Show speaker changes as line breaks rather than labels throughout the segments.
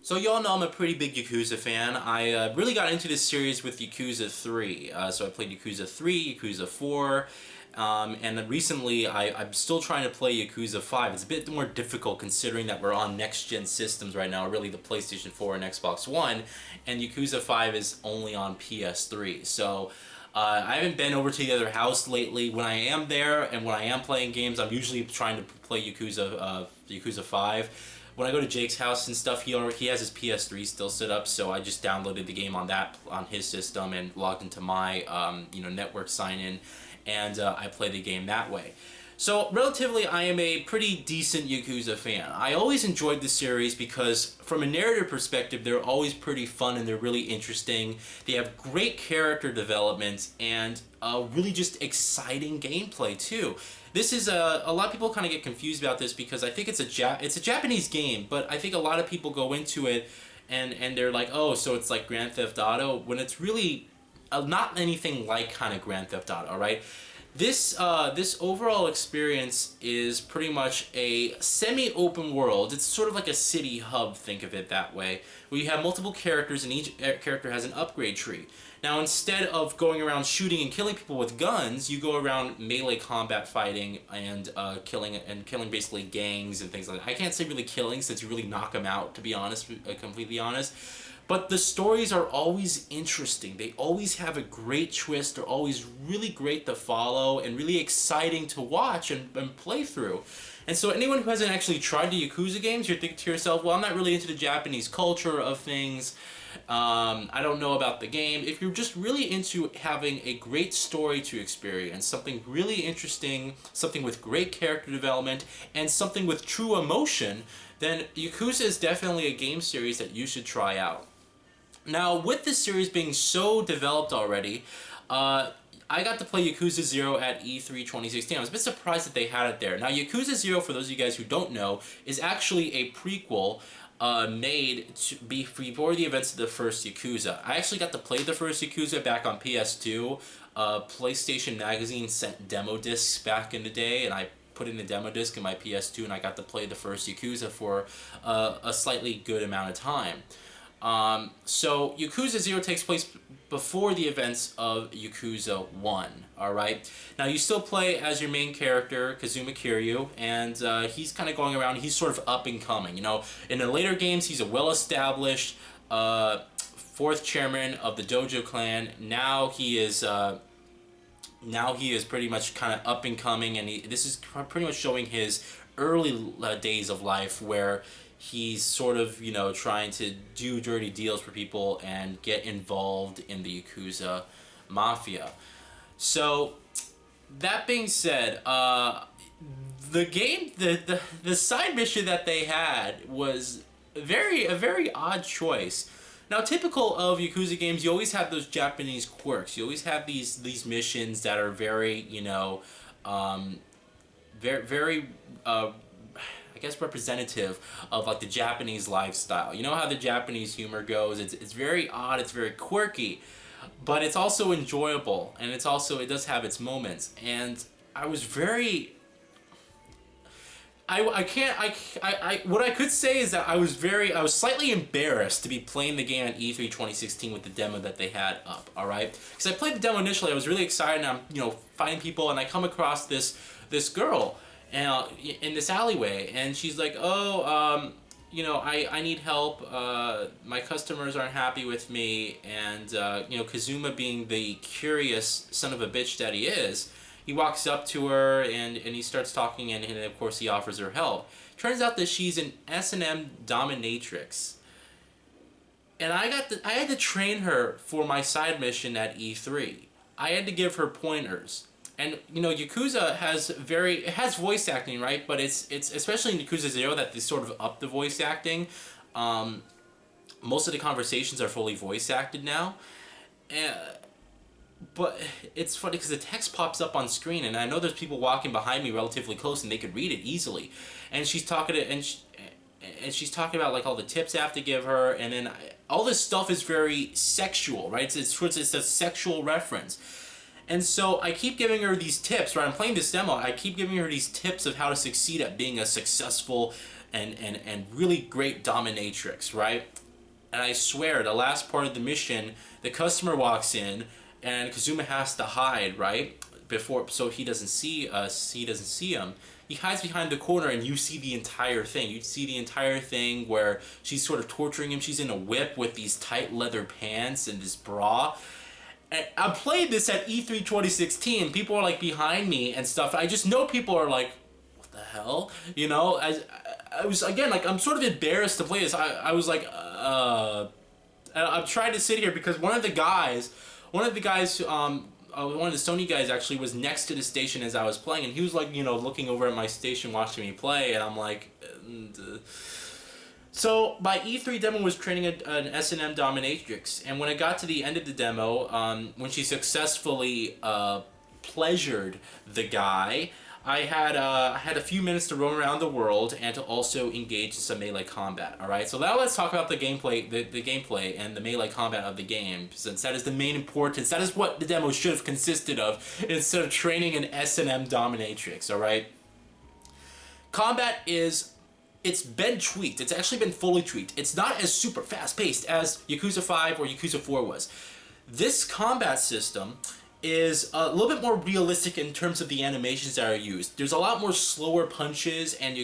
So y'all know I'm a pretty big Yakuza fan. I really got into this series with Yakuza 3. So I played Yakuza 3, Yakuza 4, and then recently I'm still trying to play Yakuza 5. It's a bit more difficult considering that we're on next-gen systems right now, really the PlayStation 4 and Xbox One, and Yakuza 5 is only on PS3. So I haven't been over to the other house lately. When I am there and when I am playing games, I'm usually trying to play Yakuza 5. When I go to Jake's house and stuff, he has his PS3 still set up, so I just downloaded the game on his system and logged into my network sign in, and I play the game that way. So relatively, I am a pretty decent Yakuza fan. I always enjoyed the series because from a narrative perspective, they're always pretty fun and they're really interesting. They have great character development and really just exciting gameplay too. This is a lot of people kind of get confused about this because I think it's a Japanese game, but I think a lot of people go into it and they're like, oh, so it's like Grand Theft Auto, when it's really not anything like kind of Grand Theft Auto, right? This overall experience is pretty much a semi-open world. It's sort of like a city hub, think of it that way, where you have multiple characters and each character has an upgrade tree. Now, instead of going around shooting and killing people with guns, you go around melee combat fighting and killing basically gangs and things like that. I can't say really killing since you really knock them out, to be honest, completely honest. But the stories are always interesting. They always have a great twist. They're always really great to follow and really exciting to watch and play through. And so anyone who hasn't actually tried the Yakuza games, you're thinking to yourself, well, I'm not really into the Japanese culture of things. I don't know about the game. If you're just really into having a great story to experience, something really interesting, something with great character development, and something with true emotion, then Yakuza is definitely a game series that you should try out. Now, with this series being so developed already, I got to play Yakuza 0 at E3 2016. I was a bit surprised that they had it there. Now, Yakuza 0, for those of you guys who don't know, is actually a prequel made to be before the events of the first Yakuza. I actually got to play the first Yakuza back on PS2. PlayStation Magazine sent demo discs back in the day, and I put in the demo disc in my PS2, and I got to play the first Yakuza for a slightly good amount of time. So Yakuza 0 takes place before the events of Yakuza 1, alright? Now you still play as your main character, Kazuma Kiryu, and he's kind of going around, he's sort of up and coming, you know? In the later games, he's a well-established fourth chairman of the Dojo clan. Now he is pretty much kind of up and coming, and this is pretty much showing his early days of life where he's sort of, trying to do dirty deals for people and get involved in the Yakuza Mafia. So, that being said, the game, the side mission that they had was a very odd choice. Now, typical of Yakuza games, you always have those Japanese quirks. You always have these missions that are very, very I guess representative of like the Japanese lifestyle. You know how the Japanese humor goes. It's very odd. It's very quirky, but it's also enjoyable, and it does have its moments. And I was very. What I could say is that I was slightly embarrassed to be playing the game at E3 2016 with the demo that they had up. All right, because I played the demo initially. I was really excited. And I'm finding people, and I come across this girl. In this alleyway, and she's like, oh, I need help, my customers aren't happy with me, and, Kazuma, being the curious son of a bitch that he is, he walks up to her, and he starts talking, and of course he offers her help. Turns out that she's an S&M dominatrix, and I had to train her for my side mission at E3. I had to give her pointers. And Yakuza has voice acting, right? But it's especially in Yakuza 0 that they sort of up the voice acting. Most of the conversations are fully voice acted now. But it's funny because the text pops up on screen, and I know there's people walking behind me relatively close, and they could read it easily. And she's talking she's talking about like all the tips I have to give her, and then all this stuff is very sexual, right? It's a sexual reference. And so I keep giving her these tips, right? I'm playing this demo. I keep giving her these tips of how to succeed at being a successful and really great dominatrix, right? And I swear, the last part of the mission, the customer walks in, and Kazuma has to hide, right? Before, so he doesn't see us, he doesn't see him. He hides behind the corner, and you see the entire thing. You see the entire thing where she's sort of torturing him. She's in a whip with these tight leather pants and this bra. And I played this at E3 2016. People are like behind me and stuff. I just know people are like, what the hell? You know, I was, again, like, I'm sort of embarrassed to play this. I was like, I'm trying to sit here because one of the guys, one of the Sony guys actually was next to the station as I was playing, and he was like, you know, looking over at my station watching me play, and I'm like, So my E3 demo was training an S&M dominatrix, and when I got to the end of the demo, when she successfully pleasured the guy, I had a few minutes to roam around the world and to also engage in some melee combat. All right, so now let's talk about the gameplay, the gameplay and the melee combat of the game, since that is the main importance. That is what the demo should have consisted of instead of training an S&M dominatrix. All right, combat it's been tweaked. It's actually been fully tweaked. It's not as super fast paced as Yakuza 5 or Yakuza 4 was. This combat system is a little bit more realistic in terms of the animations that are used. There's a lot more slower punches, and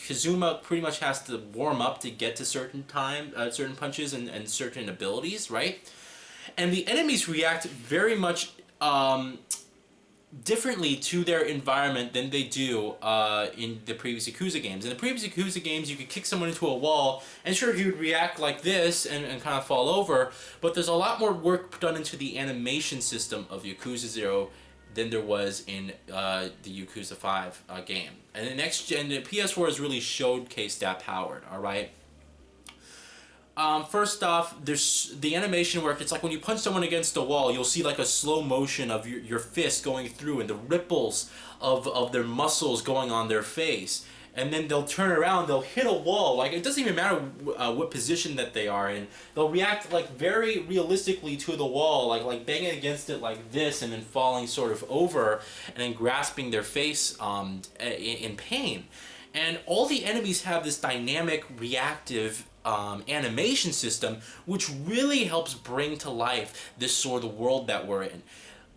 Kazuma pretty much has to warm up to get to certain punches and certain abilities, right? And the enemies react very much differently to their environment than they do in the previous Yakuza games. In the previous Yakuza games, you could kick someone into a wall, and sure, he would react like this and kind of fall over, but there's a lot more work done into the animation system of Yakuza 0 than there was in the Yakuza 5 game. And the next gen, the PS4 has really showcased that powered, alright? First off, there's the animation work. It's like when you punch someone against a wall, you'll see like a slow motion of your fist going through and the ripples of their muscles going on their face. And then they'll turn around, they'll hit a wall. Like, it doesn't even matter what position that they are in. They'll react like very realistically to the wall, like banging against it like this and then falling sort of over and then grasping their face in pain. And all the enemies have this dynamic, reactive animation system, which really helps bring to life this sort of world that we're in.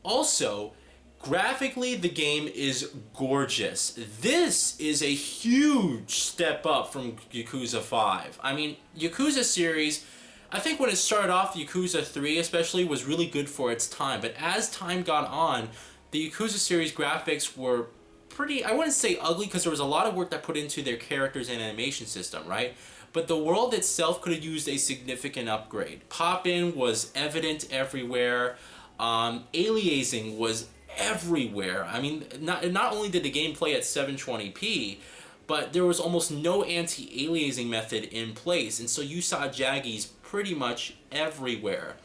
Also, graphically, the game is gorgeous. This is a huge step up from Yakuza 5. I mean, Yakuza series, I think when it started off, Yakuza 3 especially, was really good for its time. But as time got on, the Yakuza series graphics were pretty, I wouldn't say ugly, because there was a lot of work that put into their characters and animation system, right? But the world itself could have used a significant upgrade. Pop-in was evident everywhere. Aliasing was everywhere. I mean, not only did the game play at 720p, but there was almost no anti-aliasing method in place, and so you saw jaggies pretty much everywhere.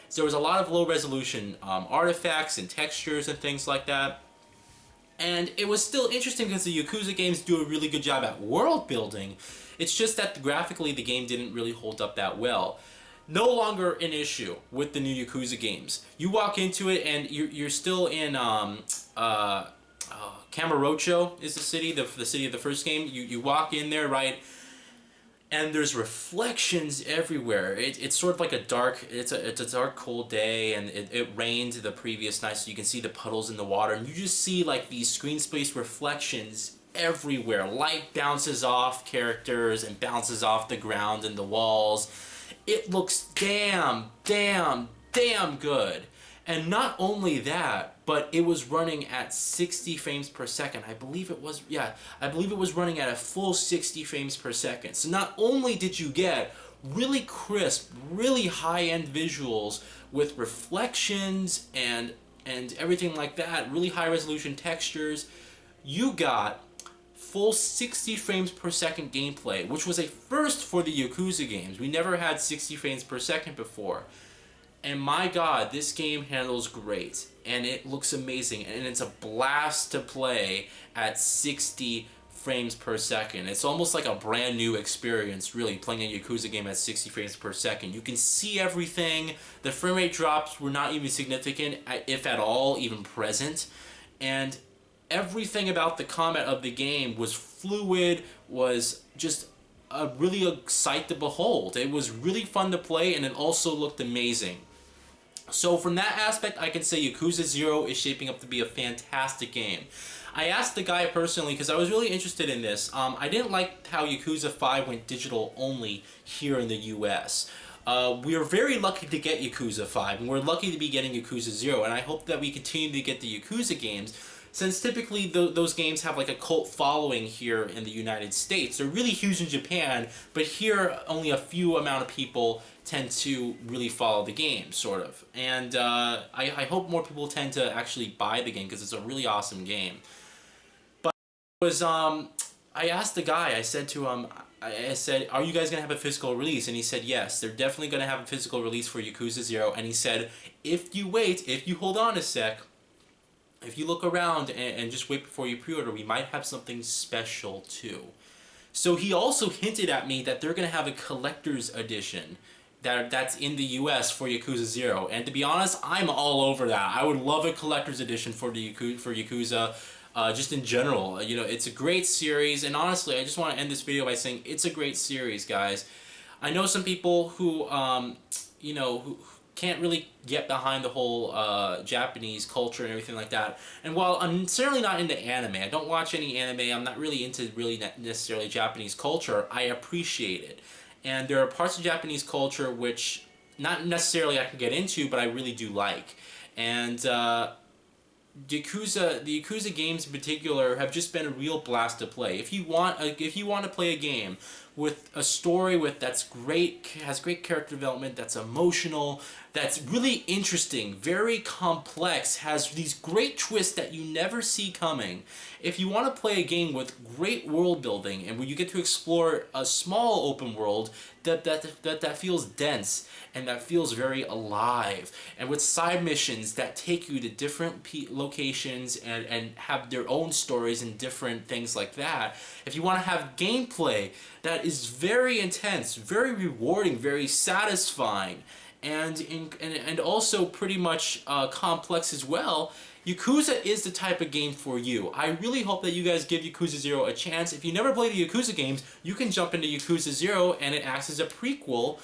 So there was a lot of low-resolution artifacts and textures and things like that. And it was still interesting because the Yakuza games do a really good job at world building. It's just that graphically the game didn't really hold up that well. No longer an issue with the new Yakuza games. You walk into it and you're still in Kamurocho is the city, the city of the first game. You walk in there, right? And there's reflections everywhere. It's sort of like a dark, it's a dark, cold day, and it rained the previous night, so you can see the puddles in the water, and you just see like these screen space reflections everywhere. Light bounces off characters and bounces off the ground and the walls. It looks damn good. And not only that, but it was running at 60 frames per second. I believe it was running at a full 60 frames per second. So not only did you get really crisp, really high-end visuals with reflections and everything like that, really high-resolution textures, you got full 60 frames per second gameplay, which was a first for the Yakuza games. We never had 60 frames per second before. And my god, this game handles great, and it looks amazing, and it's a blast to play at 60 frames per second. It's almost like a brand new experience, really, playing a Yakuza game at 60 frames per second. You can see everything. The frame rate drops were not even significant, if at all, even present. And everything about the combat of the game was fluid, was just a really a sight to behold. It was really fun to play, and it also looked amazing. So from that aspect, I can say Yakuza 0 is shaping up to be a fantastic game. I asked the guy personally because I was really interested in this. I didn't like how Yakuza 5 went digital only here in the US. We are very lucky to get Yakuza 5, and we're lucky to be getting Yakuza 0, and I hope that we continue to get the Yakuza games, since typically those games have like a cult following here in the United States. They're really huge in Japan, but here only a few amount of people tend to really follow the game, sort of. And I hope more people tend to actually buy the game, because it's a really awesome game. But it was I asked the guy, I said to him, I said, are you guys going to have a physical release? And he said, yes, they're definitely going to have a physical release for Yakuza 0. And he said, if you wait, if you hold on a sec, if you look around and just wait before you pre-order, we might have something special too. So he also hinted at me that they're going to have a collector's edition that's in the US for Yakuza 0. And to be honest, I'm all over that. I would love a collector's edition for Yakuza, just in general. You know, it's a great series, and honestly, I just want to end this video by saying it's a great series, guys. I know some people who, you know, who can't really get behind the whole Japanese culture and everything like that. And while I'm certainly not into anime, I don't watch any anime, I'm not really into necessarily Japanese culture, I appreciate it. And there are parts of Japanese culture which not necessarily I can get into, but I really do like. And the Yakuza games in particular have just been a real blast to play. If you want to play a game with a story that's great, has great character development, that's emotional, that's really interesting, very complex, has these great twists that you never see coming. If you want to play a game with great world building and where you get to explore a small open world that feels dense and that feels very alive, and with side missions that take you to different locations and have their own stories and different things like that. If you want to have gameplay that is very intense, very rewarding, very satisfying, and also pretty much complex as well, Yakuza is the type of game for you. I really hope that you guys give Yakuza 0 a chance. If you never played the Yakuza games, you can jump into Yakuza 0, and it acts as a prequel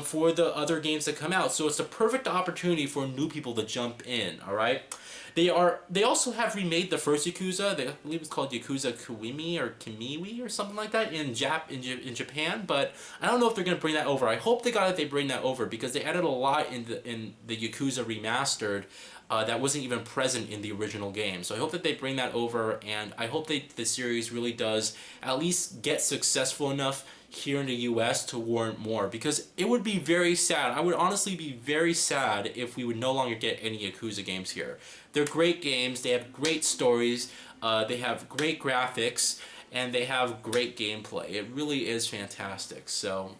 for the other games that come out. So it's a perfect opportunity for new people to jump in, alright? They also have remade the first Yakuza. I believe it's called Yakuza Kiwami or Kimiwi or something like that in Japan, but I don't know if they're going to bring that over. I hope that they bring that over, because they added a lot in the Yakuza Remastered that wasn't even present in the original game. So I hope that they bring that over, and I hope the series really does at least get successful enough here in the US to warrant more, because it would be very sad. I would honestly be very sad if we would no longer get any Yakuza games here. They're great games, they have great stories, they have great graphics, and they have great gameplay. It really is fantastic. So,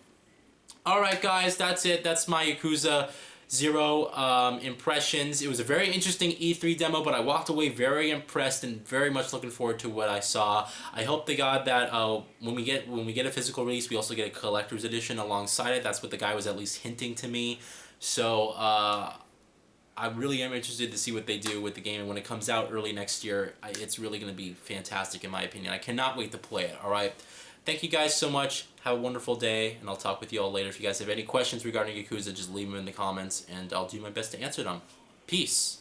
alright guys, that's it. That's my Yakuza 0 impressions. It was a very interesting E3 demo, but I walked away very impressed and very much looking forward to what I saw. I hope to God that when we get a physical release, we also get a collector's edition alongside it. That's what the guy was at least hinting to me. So I really am interested to see what they do with the game, and when it comes out early next year, it's really going to be fantastic in my opinion. I cannot wait to play it. Alright, thank you guys so much. Have a wonderful day, and I'll talk with you all later. If you guys have any questions regarding Yakuza, just leave them in the comments, and I'll do my best to answer them. Peace.